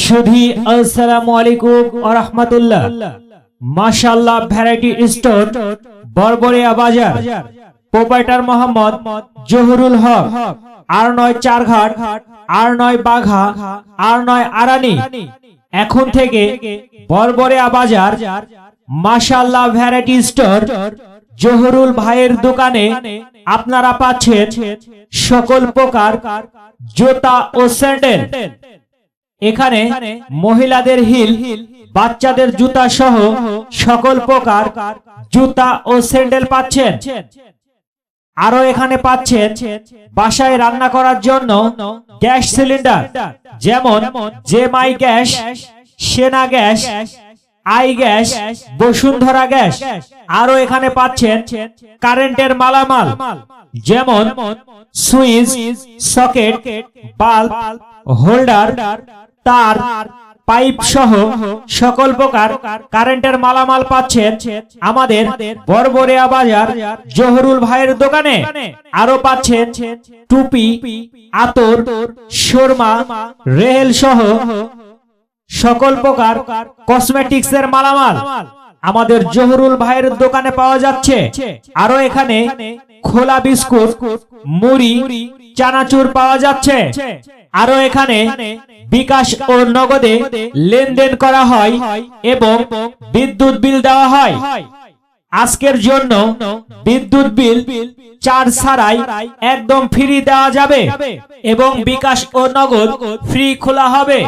সুধী আসসালামু আলাইকুম ওয়া রাহমাতুল্লাহ। মাশাআল্লাহ ভ্যারাইটি স্টোর, বরবরিয়া বাজার। প্রোপাইটার মোহাম্মদ জহুরুল হক, R9 চারঘাট, R9 বাঘা, R9 আরানি। এখন থেকে বরবরিয়া বাজার মাশাআল্লাহ ভ্যারাইটি স্টোর জহুরুল ভাইয়ের দোকানে আপনারা পাচ্ছেন সকল প্রকার জুতা ও স্যান্ডেল। এখানে মহিলাদের হিল, বাচ্চাদের জুতা সহ সকল প্রকার জুতা ও স্যান্ডেল পাচ্ছেন। আরো এখানে পাচ্ছেন বাসায় রান্না করার জন্য গ্যাস সিলিন্ডার, যেমন জেমাই গ্যাস, সেনা gas, I gas, Bashundhara gas. আরো এখানে পাচ্ছেন কারেন্টের মালামাল, যেমন সুইচ, সকেট, বাল্ব, হোল্ডার, তার, পাইপ সহ সকল প্রকার কারেন্টের মালামাল পাচ্ছেন আমাদের বরবরিয়া বাজার জহুরুল ভাইয়ের দোকানে। আরো পাচ্ছেন টুপি, আতর, সুরমা, রেহেল সহ সকল প্রকার কসমেটিক্স এর মালামাল আমাদের জহুরুল ভাইয়ের দোকানে পাওয়া যাচ্ছে। আরো এখানে খোলা বিস্কুট, মুড়ি, চানাচুর পাওয়া যাচ্ছে। আরো এখানে বিকাশ ও নগদে লেনদেন করা হয় এবং বিদ্যুৎ বিল দেওয়া হয়। আজকের জন্য বিদ্যুৎ বিল চার্জ ছাড়াই একদম ফ্রি দেওয়া যাবে এবং বিকাশ ও নগদ ফ্রি খোলা হবে।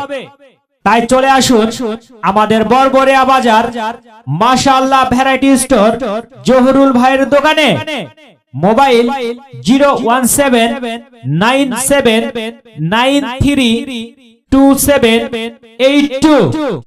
তাই চলে আসুন আমাদের বরবরিয়া বাজার মাশাআল্লাহ ভ্যারাইটি স্টোর জহুরুল ভাইয়ের দোকানে। মোবাইল 01797932782